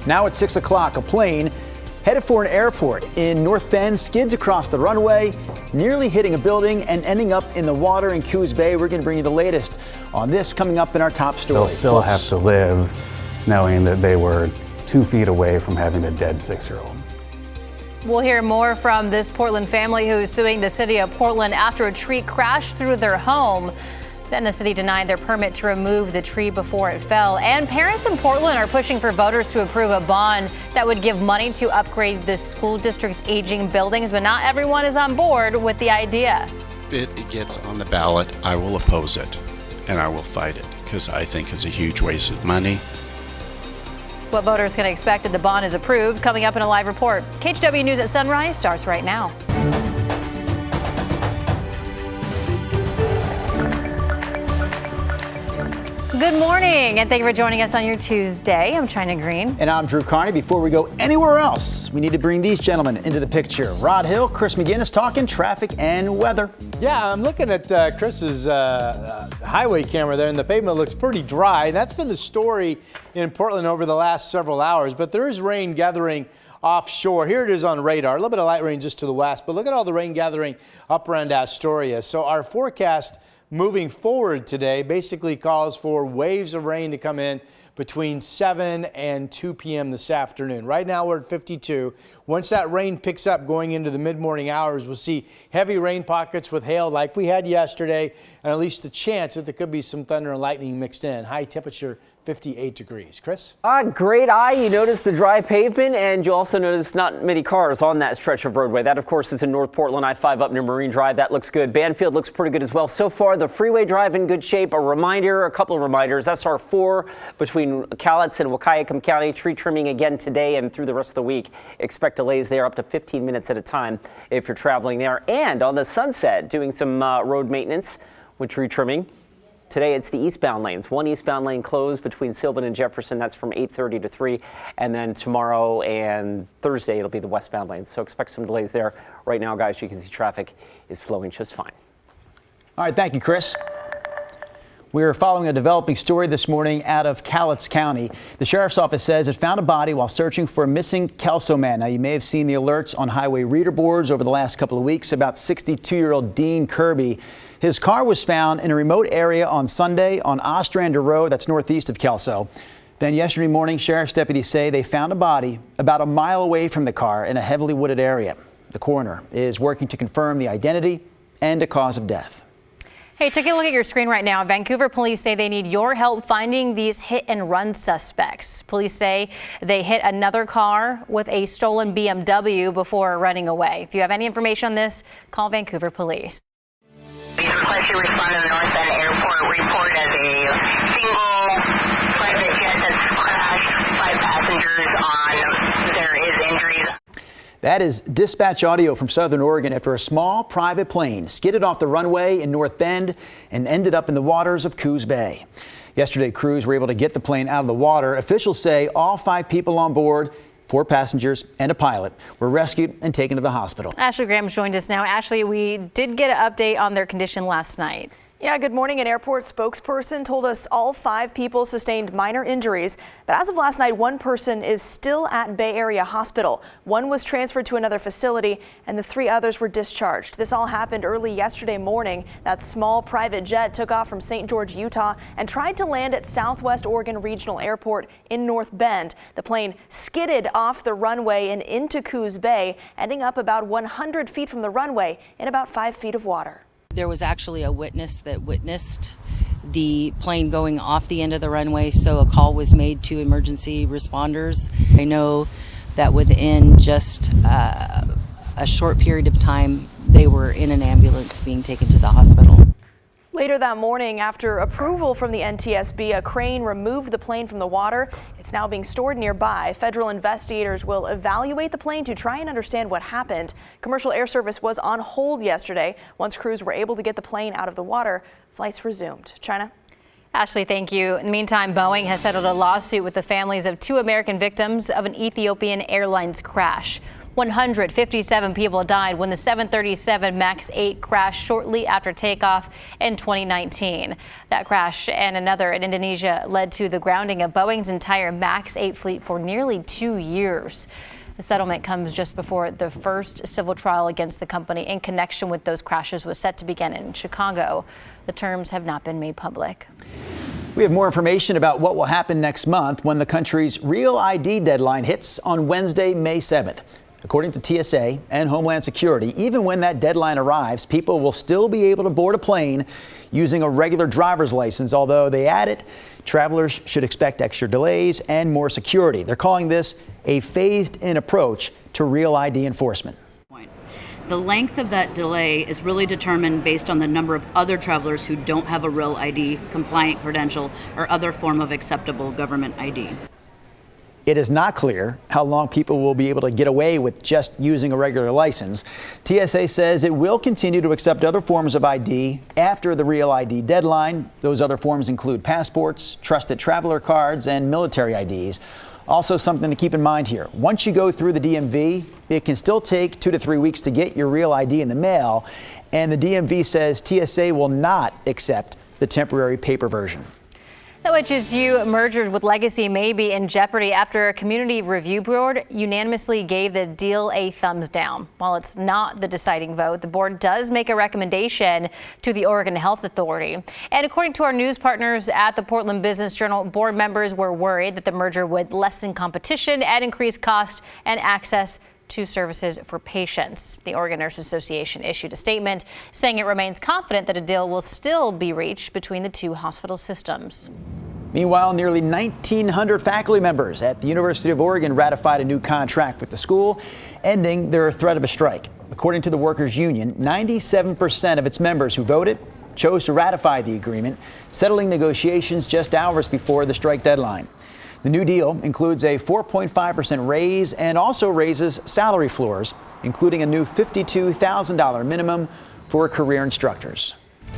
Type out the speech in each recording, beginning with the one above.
Now at 6 o'clock, a plane headed for an airport in North Bend skids across the runway, nearly hitting a building and ending up in the water in Coos Bay. We're going to bring you the latest on this coming up in our top story. They'll still have to live knowing that they were 2 feet away from having a dead 6-year-old. We'll hear more from this Portland family who's suing the city of Portland after a tree crashed through their home. Then the city denied their permit to remove the tree before it fell. And parents in Portland are pushing for voters to approve a bond that would give money to upgrade the school district's aging buildings, but not everyone is on board with the idea. If it gets on the ballot, I will oppose it and I will fight it because I think it's a huge waste of money. What voters can expect if the bond is approved, coming up in a live report. KGW News at Sunrise starts right now. Good morning, and thank you for joining us on your Tuesday. I'm China Green. And I'm Drew Carney. Before we go anywhere else, we need to bring these gentlemen into the picture. Rod Hill, Chris McGinnis talking traffic and weather. Yeah, I'm looking at Chris's highway camera there, and the pavement looks pretty dry. That's been the story in Portland over the last several hours, but there is rain gathering offshore. Here it is on radar. A little bit of light rain just to the west, but look at all the rain gathering up around Astoria. So our forecast moving forward today basically calls for waves of rain to come in between 7 and 2 p.m. this afternoon. Right now we're at 52. Once that rain picks up going into the mid-morning hours, we'll see heavy rain pockets with hail like we had yesterday, and at least the chance that there could be some thunder and lightning mixed in. High temperature 58 degrees. Chris? Great eye. You notice the dry pavement, and you also notice not many cars on that stretch of roadway. That, of course, is in North Portland, I-5 up near Marine Drive. That looks good. Banfield looks pretty good as well. So far, the freeway drive in good shape. A couple of reminders. SR 4 between Cowlitz and Wahkiakum County. Tree trimming again today and through the rest of the week. Expect delays there up to 15 minutes at a time if you're traveling there. And on the Sunset, doing some road maintenance with tree trimming. Today, it's the eastbound lanes. One eastbound lane closed between Sylvan and Jefferson. That's from 8:30 to 3. And then tomorrow and Thursday, it'll be the westbound lanes. So expect some delays there. Right now, guys, you can see traffic is flowing just fine. All right, thank you, Chris. We're following a developing story this morning out of Cowlitz County. The sheriff's office says it found a body while searching for a missing Kelso man. Now, you may have seen the alerts on highway reader boards over the last couple of weeks about 62-year-old Dean Kirby. His car was found in a remote area on Sunday on Ostrander Road, that's northeast of Kelso. Then yesterday morning, sheriff's deputies say they found a body about a mile away from the car in a heavily wooded area. The coroner is working to confirm the identity and the cause of death. Hey, take a look at your screen right now. Vancouver police say they need your help finding these hit and run suspects. Police say they hit another car with a stolen BMW before running away. If you have any information on this, call Vancouver Police. Please request you respond to the North Bend Airport report as a single private jet that's crashed, 5 passengers on. There is injuries. That is dispatch audio from Southern Oregon after a small private plane skidded off the runway in North Bend and ended up in the waters of Coos Bay. Yesterday, crews were able to get the plane out of the water. Officials say all 5 people on board, 4 passengers and a pilot, were rescued and taken to the hospital. Ashley Graham's joined us now. Ashley, we did get an update on their condition last night. Yeah, good morning. An airport spokesperson told us all 5 people sustained minor injuries. But as of last night, 1 person is still at Bay Area Hospital. 1 was transferred to another facility and the 3 others were discharged. This all happened early yesterday morning. That small private jet took off from St. George, Utah and tried to land at Southwest Oregon Regional Airport in North Bend. The plane skidded off the runway and into Coos Bay, ending up about 100 feet from the runway in about 5 feet of water. There was actually a witness that witnessed the plane going off the end of the runway, so a call was made to emergency responders. I know that within just a short period of time, they were in an ambulance being taken to the hospital. Later that morning, after approval from the NTSB, a crane removed the plane from the water. It's now being stored nearby. Federal investigators will evaluate the plane to try and understand what happened. Commercial air service was on hold yesterday. Once crews were able to get the plane out of the water, flights resumed. China? Ashley, thank you. In the meantime, Boeing has settled a lawsuit with the families of 2 American victims of an Ethiopian Airlines crash. 157 people died when the 737 MAX 8 crashed shortly after takeoff in 2019. That crash and another in Indonesia led to the grounding of Boeing's entire MAX 8 fleet for nearly 2 years. The settlement comes just before the first civil trial against the company in connection with those crashes was set to begin in Chicago. The terms have not been made public. We have more information about what will happen next month when the country's Real ID deadline hits on Wednesday, May 7th. According to TSA and Homeland Security, even when that deadline arrives, people will still be able to board a plane using a regular driver's license, although they added travelers should expect extra delays and more security. They're calling this a phased-in approach to Real ID enforcement. The length of that delay is really determined based on the number of other travelers who don't have a Real ID compliant credential or other form of acceptable government ID. It is not clear how long people will be able to get away with just using a regular license. TSA says it will continue to accept other forms of ID after the Real ID deadline. Those other forms include passports, trusted traveler cards, and military IDs. Also, something to keep in mind here. Once you go through the DMV, it can still take 2 to 3 weeks to get your Real ID in the mail. And the DMV says TSA will not accept the temporary paper version. The HSU mergers with Legacy may be in jeopardy after a community review board unanimously gave the deal a thumbs down. While it's not the deciding vote, the board does make a recommendation to the Oregon Health Authority. And according to our news partners at the Portland Business Journal, board members were worried that the merger would lessen competition and increase cost and access to services for patients. The Oregon Nurse Association issued a statement saying it remains confident that a deal will still be reached between the two hospital systems. Meanwhile, nearly 1,900 faculty members at the University of Oregon ratified a new contract with the school, ending their threat of a strike. According to the workers' union, 97% of its members who voted chose to ratify the agreement, settling negotiations just hours before the strike deadline. The new deal includes a 4.5% raise and also raises salary floors, including a new $52,000 minimum for career instructors.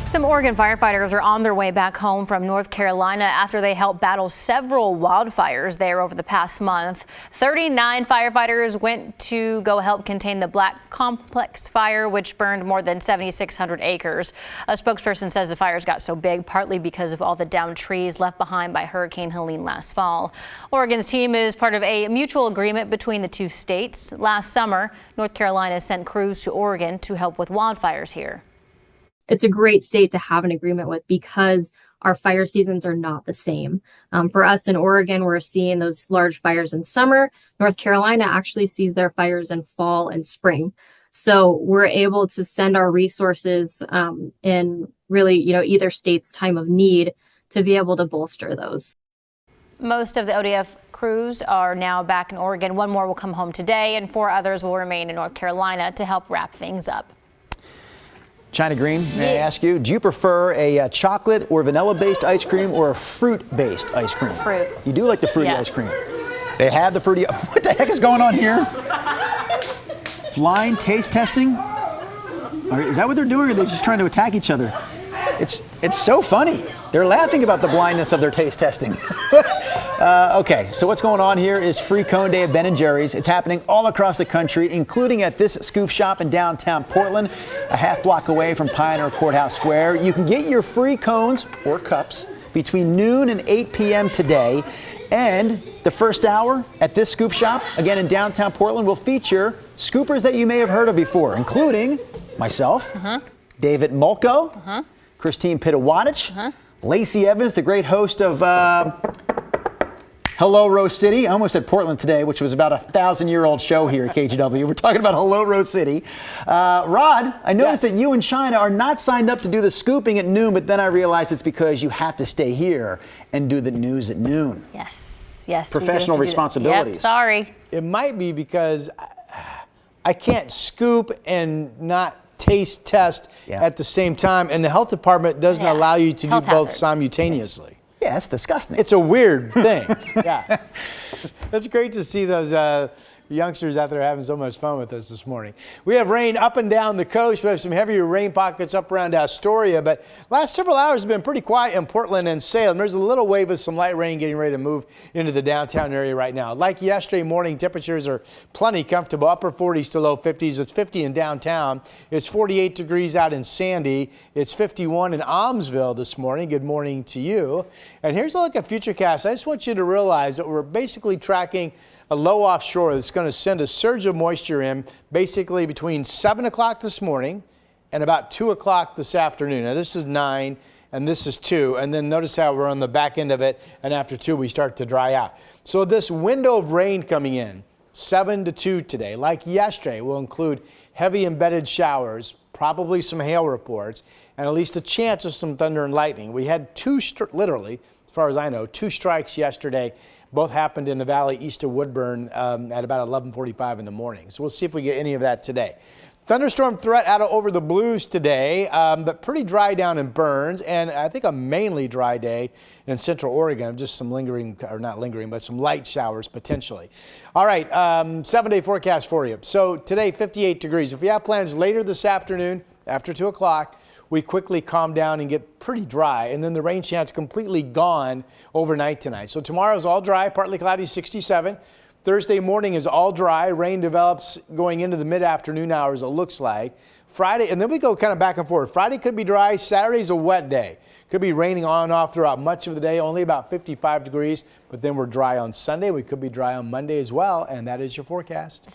Some Oregon firefighters are on their way back home from North Carolina after they helped battle several wildfires there over the past month. 39 firefighters went to go help contain the Black Complex fire, which burned more than 7,600 acres. A spokesperson says the fires got so big partly because of all the downed trees left behind by Hurricane Helene last fall. Oregon's team is part of a mutual agreement between the two states. Last summer, North Carolina sent crews to Oregon to help with wildfires here. It's a great state to have an agreement with because our fire seasons are not the same. For us in Oregon, we're seeing those large fires in summer. North Carolina actually sees their fires in fall and spring. So we're able to send our resources in really, either state's time of need to be able to bolster those. Most of the ODF crews are now back in Oregon. One more will come home today, and 4 others will remain in North Carolina to help wrap things up. China Green, may I ask you, do you prefer a chocolate or vanilla-based ice cream or a fruit-based ice cream? Fruit. You do like the fruity ice cream. They have the fruity. What the heck is going on here? Blind taste testing? Is that what they're doing, or are they just trying to attack each other? It's so funny. They're laughing about the blindness of their taste testing. Okay, so what's going on here is Free Cone Day at Ben & Jerry's. It's happening all across the country, including at this scoop shop in downtown Portland, a half block away from Pioneer Courthouse Square. You can get your free cones or cups between noon and 8 p.m. today. And the first hour at this scoop shop, again in downtown Portland, will feature scoopers that you may have heard of before, including myself, David Mulco, Christine Pitawatich, Lacey Evans, the great host of Hello Rose City. I almost said Portland today, which was about a 1,000-year-old show here at KGW. We're talking about Hello Rose City. Rod, I noticed that you and China are not signed up to do the scooping at noon, but then I realized it's because you have to stay here and do the news at noon. Yes. Professional responsibilities. Yep, sorry. It might be because I can't scoop and not taste test at the same time, and the health department doesn't allow you to do both simultaneously. Yeah, it's disgusting. It's a weird thing. Yeah. It's great to see those youngsters out there having so much fun with us this morning. We have rain up and down the coast. We have some heavier rain pockets up around Astoria, but last several hours have been pretty quiet in Portland and Salem. There's a little wave of some light rain getting ready to move into the downtown area right now. Like yesterday morning, temperatures are plenty comfortable, upper 40s to low 50s. It's 50 in downtown. It's 48 degrees out in Sandy. It's 51 in Almsville this morning. Good morning to you. And here's a look at Futurecast. I just want you to realize that we're basically tracking a low offshore that's going to send a surge of moisture in basically between 7 o'clock this morning and about 2 o'clock this afternoon. Now this is 9 and this is 2, and then notice how we're on the back end of it, and after 2 we start to dry out. So this window of rain coming in 7 to 2 today, like yesterday, will include heavy embedded showers, probably some hail reports, and at least a chance of some thunder and lightning. We had literally, as far as I know, 2 strikes yesterday. Both happened in the valley east of Woodburn at about 11:45 in the morning. So we'll see if we get any of that today. Thunderstorm threat out over the Blues today, but pretty dry down in Burns, and I think a mainly dry day in Central Oregon. Just some lingering, or not lingering, but some light showers potentially. All right, 7-day forecast for you. So today, 58 degrees. If you have plans later this afternoon, after 2 o'clock, we quickly calm down and get pretty dry, and then the rain chance completely gone overnight tonight. So tomorrow's all dry, partly cloudy, 67. Thursday morning is all dry. Rain develops going into the mid-afternoon hours, it looks like. Friday, and then we go kind of back and forth. Friday could be dry. Saturday's a wet day. Could be raining on and off throughout much of the day, only about 55 degrees, but then we're dry on Sunday. We could be dry on Monday as well, and that is your forecast.